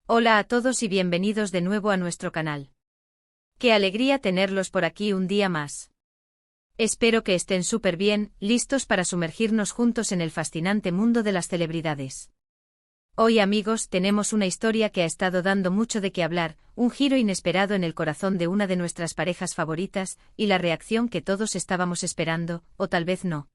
Hola a todos y bienvenidos de nuevo a nuestro canal. Qué alegría tenerlos por aquí un día más. Espero que estén súper bien, listos para sumergirnos juntos en el fascinante mundo de las celebridades. Hoy, amigos, tenemos una historia que ha estado dando mucho de qué hablar, un giro inesperado en el corazón de una de nuestras parejas favoritas, y la reacción que todos estábamos esperando, o tal vez no.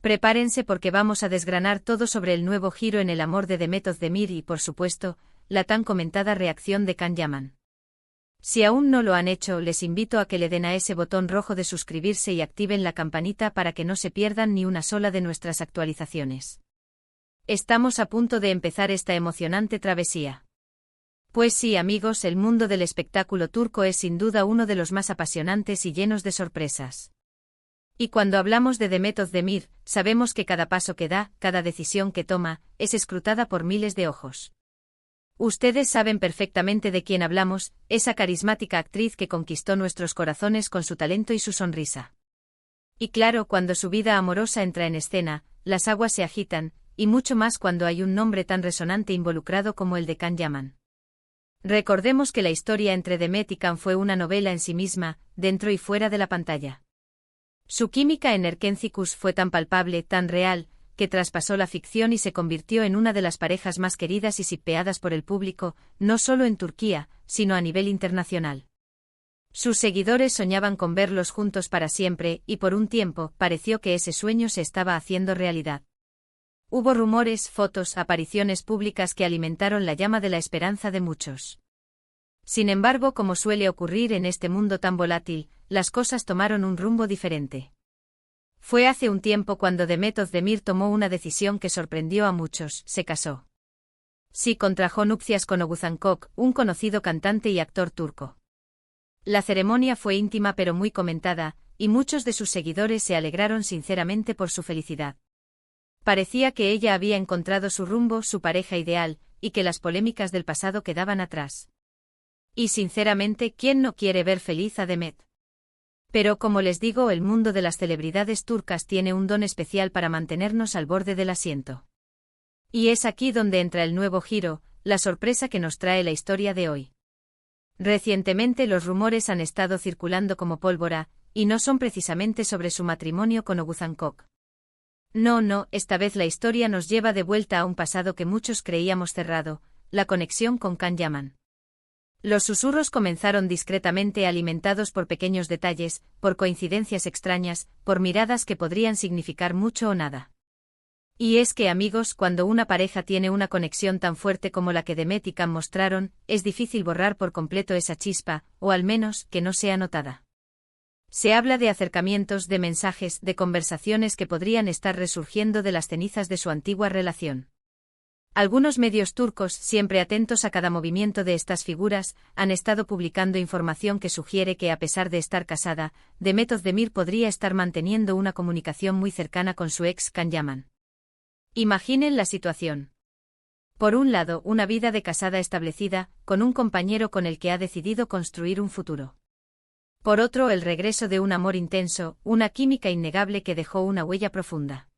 Prepárense porque vamos a desgranar todo sobre el nuevo giro en el amor de Demet Özdemir y, por supuesto, la tan comentada reacción de Can Yaman. Si aún no lo han hecho, les invito a que le den a ese botón rojo de suscribirse y activen la campanita para que no se pierdan ni una sola de nuestras actualizaciones. Estamos a punto de empezar esta emocionante travesía. Pues sí, amigos, el mundo del espectáculo turco es sin duda uno de los más apasionantes y llenos de sorpresas. Y cuando hablamos de Demet Özdemir, sabemos que cada paso que da, cada decisión que toma, es escrutada por miles de ojos. Ustedes saben perfectamente de quién hablamos, esa carismática actriz que conquistó nuestros corazones con su talento y su sonrisa. Y claro, cuando su vida amorosa entra en escena, las aguas se agitan, y mucho más cuando hay un nombre tan resonante involucrado como el de Can Yaman. Recordemos que la historia entre Demet y Can fue una novela en sí misma, dentro y fuera de la pantalla. Su química en Erkencikus fue tan palpable, tan real, que traspasó la ficción y se convirtió en una de las parejas más queridas y shippeadas por el público, no solo en Turquía, sino a nivel internacional. Sus seguidores soñaban con verlos juntos para siempre, y por un tiempo, pareció que ese sueño se estaba haciendo realidad. Hubo rumores, fotos, apariciones públicas que alimentaron la llama de la esperanza de muchos. Sin embargo, como suele ocurrir en este mundo tan volátil, las cosas tomaron un rumbo diferente. Fue hace un tiempo cuando Demet Özdemir tomó una decisión que sorprendió a muchos: se casó. Sí, contrajo nupcias con Oğuzhan Koç, un conocido cantante y actor turco. La ceremonia fue íntima pero muy comentada, y muchos de sus seguidores se alegraron sinceramente por su felicidad. Parecía que ella había encontrado su rumbo, su pareja ideal, y que las polémicas del pasado quedaban atrás. Y sinceramente, ¿quién no quiere ver feliz a Demet? Pero como les digo, el mundo de las celebridades turcas tiene un don especial para mantenernos al borde del asiento. Y es aquí donde entra el nuevo giro, la sorpresa que nos trae la historia de hoy. Recientemente los rumores han estado circulando como pólvora, y no son precisamente sobre su matrimonio con Oğuzhan Koç. No, esta vez la historia nos lleva de vuelta a un pasado que muchos creíamos cerrado, la conexión con Can Yaman. Los susurros comenzaron discretamente, alimentados por pequeños detalles, por coincidencias extrañas, por miradas que podrían significar mucho o nada. Y es que, amigos, cuando una pareja tiene una conexión tan fuerte como la que Demet y Can mostraron, es difícil borrar por completo esa chispa, o al menos, que no sea notada. Se habla de acercamientos, de mensajes, de conversaciones que podrían estar resurgiendo de las cenizas de su antigua relación. Algunos medios turcos, siempre atentos a cada movimiento de estas figuras, han estado publicando información que sugiere que, a pesar de estar casada, Demet Özdemir podría estar manteniendo una comunicación muy cercana con su ex Can Yaman. Imaginen la situación. Por un lado, una vida de casada establecida, con un compañero con el que ha decidido construir un futuro. Por otro, el regreso de un amor intenso, una química innegable que dejó una huella profunda.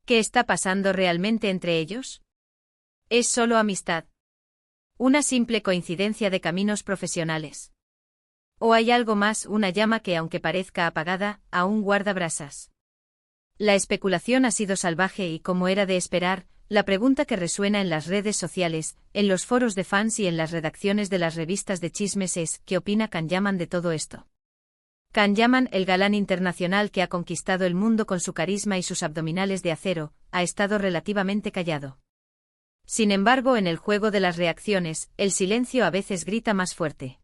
¿Qué está pasando realmente entre ellos? ¿Es solo amistad? ¿Una simple coincidencia de caminos profesionales? ¿O hay algo más, una llama que, aunque parezca apagada, aún guarda brasas? La especulación ha sido salvaje y, como era de esperar, la pregunta que resuena en las redes sociales, en los foros de fans y en las redacciones de las revistas de chismes es: ¿qué opina Can Yaman de todo esto? Can Yaman, el galán internacional que ha conquistado el mundo con su carisma y sus abdominales de acero, ha estado relativamente callado. Sin embargo, en el juego de las reacciones, el silencio a veces grita más fuerte.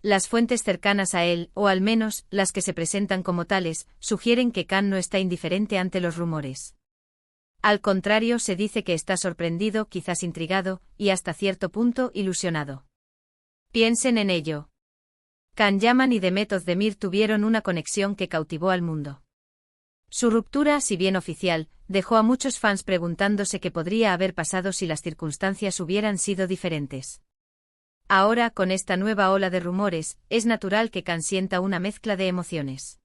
Las fuentes cercanas a él, o al menos, las que se presentan como tales, sugieren que Can no está indiferente ante los rumores. Al contrario, se dice que está sorprendido, quizás intrigado, y hasta cierto punto ilusionado. Piensen en ello. Can Yaman y Demet Özdemir tuvieron una conexión que cautivó al mundo. Su ruptura, si bien oficial, dejó a muchos fans preguntándose qué podría haber pasado si las circunstancias hubieran sido diferentes. Ahora, con esta nueva ola de rumores, es natural que Can sienta una mezcla de emociones.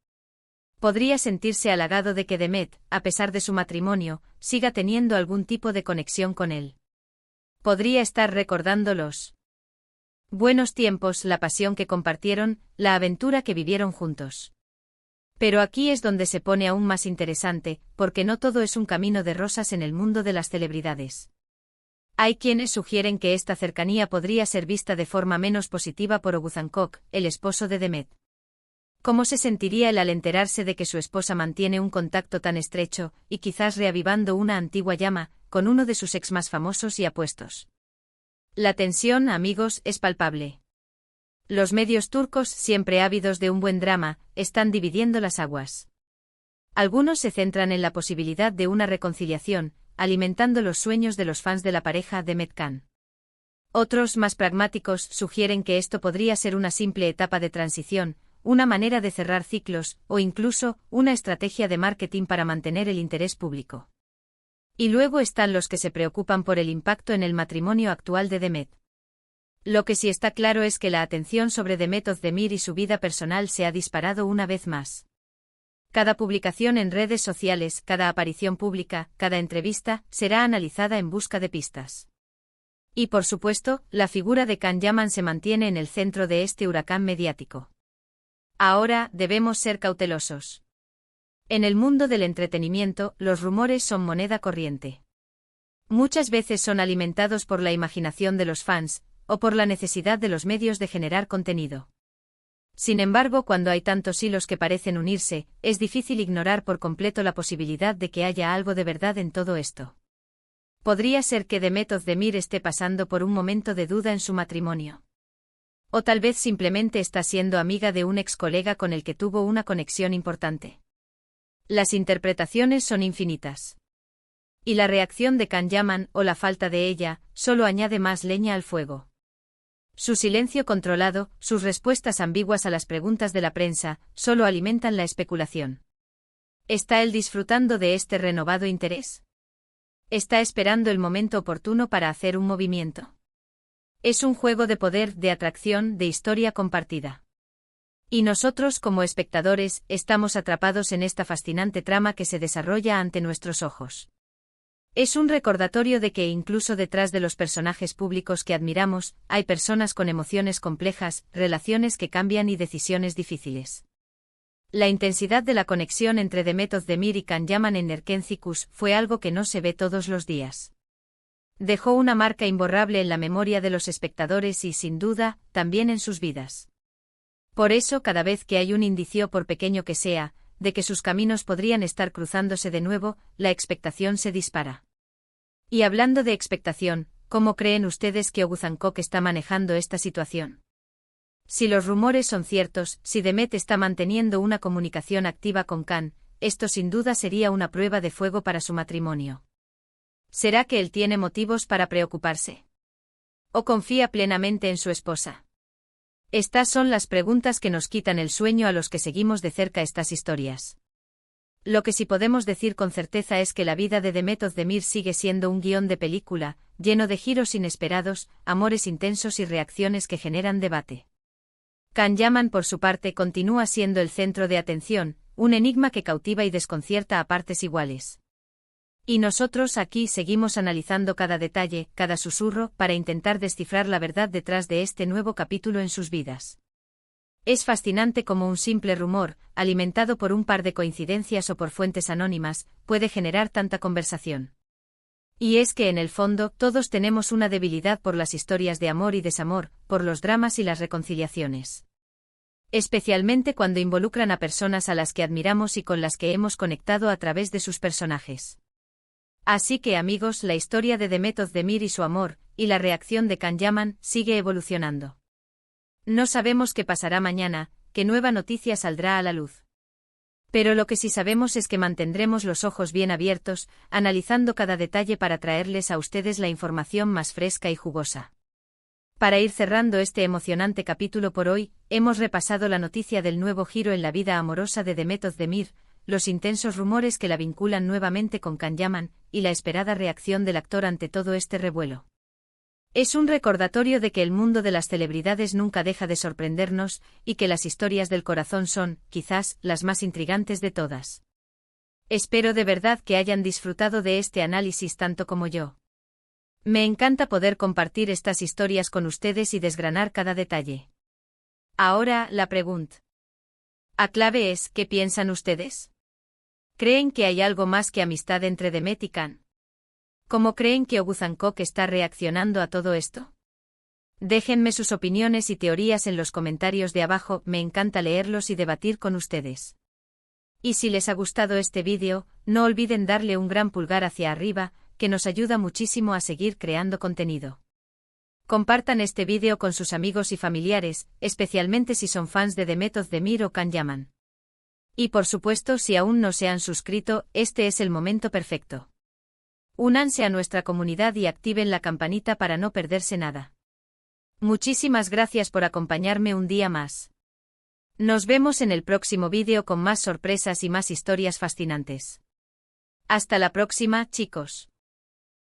Podría sentirse halagado de que Demet, a pesar de su matrimonio, siga teniendo algún tipo de conexión con él. Podría estar recordando los buenos tiempos, la pasión que compartieron, la aventura que vivieron juntos. Pero aquí es donde se pone aún más interesante, porque no todo es un camino de rosas en el mundo de las celebridades. Hay quienes sugieren que esta cercanía podría ser vista de forma menos positiva por Oguzáncok, el esposo de Demet. ¿Cómo se sentiría él al enterarse de que su esposa mantiene un contacto tan estrecho, y quizás reavivando una antigua llama, con uno de sus ex más famosos y apuestos? La tensión, amigos, es palpable. Los medios turcos, siempre ávidos de un buen drama, están dividiendo las aguas. Algunos se centran en la posibilidad de una reconciliación, alimentando los sueños de los fans de la pareja Demet Kan. Otros, más pragmáticos, sugieren que esto podría ser una simple etapa de transición, una manera de cerrar ciclos, o incluso, una estrategia de marketing para mantener el interés público. Y luego están los que se preocupan por el impacto en el matrimonio actual de Demet. Lo que sí está claro es que la atención sobre Demet Özdemir y su vida personal se ha disparado una vez más. Cada publicación en redes sociales, cada aparición pública, cada entrevista, será analizada en busca de pistas. Y por supuesto, la figura de Can Yaman se mantiene en el centro de este huracán mediático. Ahora, debemos ser cautelosos. En el mundo del entretenimiento, los rumores son moneda corriente. Muchas veces son alimentados por la imaginación de los fans, o por la necesidad de los medios de generar contenido. Sin embargo, cuando hay tantos hilos que parecen unirse, es difícil ignorar por completo la posibilidad de que haya algo de verdad en todo esto. Podría ser que Demet Özdemir esté pasando por un momento de duda en su matrimonio. O tal vez simplemente está siendo amiga de un ex colega con el que tuvo una conexión importante. Las interpretaciones son infinitas. Y la reacción de Can Yaman, o la falta de ella, solo añade más leña al fuego. Su silencio controlado, sus respuestas ambiguas a las preguntas de la prensa, solo alimentan la especulación. ¿Está él disfrutando de este renovado interés? ¿Está esperando el momento oportuno para hacer un movimiento? Es un juego de poder, de atracción, de historia compartida. Y nosotros, como espectadores, estamos atrapados en esta fascinante trama que se desarrolla ante nuestros ojos. Es un recordatorio de que incluso detrás de los personajes públicos que admiramos, hay personas con emociones complejas, relaciones que cambian y decisiones difíciles. La intensidad de la conexión entre Demet Özdemir y Can Yaman en Erkencikus fue algo que no se ve todos los días. Dejó una marca imborrable en la memoria de los espectadores y, sin duda, también en sus vidas. Por eso, cada vez que hay un indicio, por pequeño que sea, de que sus caminos podrían estar cruzándose de nuevo, la expectación se dispara. Y hablando de expectación, ¿cómo creen ustedes que Oguzáncok está manejando esta situación? Si los rumores son ciertos, si Demet está manteniendo una comunicación activa con Can, esto sin duda sería una prueba de fuego para su matrimonio. ¿Será que él tiene motivos para preocuparse? ¿O confía plenamente en su esposa? Estas son las preguntas que nos quitan el sueño a los que seguimos de cerca estas historias. Lo que sí podemos decir con certeza es que la vida de Demet Özdemir sigue siendo un guión de película, lleno de giros inesperados, amores intensos y reacciones que generan debate. Can Yaman, por su parte, continúa siendo el centro de atención, un enigma que cautiva y desconcierta a partes iguales. Y nosotros aquí seguimos analizando cada detalle, cada susurro, para intentar descifrar la verdad detrás de este nuevo capítulo en sus vidas. Es fascinante cómo un simple rumor, alimentado por un par de coincidencias o por fuentes anónimas, puede generar tanta conversación. Y es que en el fondo todos tenemos una debilidad por las historias de amor y desamor, por los dramas y las reconciliaciones. Especialmente cuando involucran a personas a las que admiramos y con las que hemos conectado a través de sus personajes. Así que, amigos, la historia de Demet Özdemir y su amor, y la reacción de Can Yaman, sigue evolucionando. No sabemos qué pasará mañana, qué nueva noticia saldrá a la luz. Pero lo que sí sabemos es que mantendremos los ojos bien abiertos, analizando cada detalle para traerles a ustedes la información más fresca y jugosa. Para ir cerrando este emocionante capítulo por hoy, hemos repasado la noticia del nuevo giro en la vida amorosa de Demet Özdemir, los intensos rumores que la vinculan nuevamente con Can Yaman, y la esperada reacción del actor ante todo este revuelo. Es un recordatorio de que el mundo de las celebridades nunca deja de sorprendernos, y que las historias del corazón son, quizás, las más intrigantes de todas. Espero de verdad que hayan disfrutado de este análisis tanto como yo. Me encanta poder compartir estas historias con ustedes y desgranar cada detalle. Ahora, la pregunta. La clave es, ¿qué piensan ustedes? ¿Creen que hay algo más que amistad entre Demet y Khan? ¿Cómo creen que Oguza Hancock está reaccionando a todo esto? Déjenme sus opiniones y teorías en los comentarios de abajo, me encanta leerlos y debatir con ustedes. Y si les ha gustado este vídeo, no olviden darle un gran pulgar hacia arriba, que nos ayuda muchísimo a seguir creando contenido. Compartan este vídeo con sus amigos y familiares, especialmente si son fans de Demet Özdemir o Can Yaman. Y por supuesto, si aún no se han suscrito, este es el momento perfecto. Únanse a nuestra comunidad y activen la campanita para no perderse nada. Muchísimas gracias por acompañarme un día más. Nos vemos en el próximo vídeo con más sorpresas y más historias fascinantes. Hasta la próxima, chicos.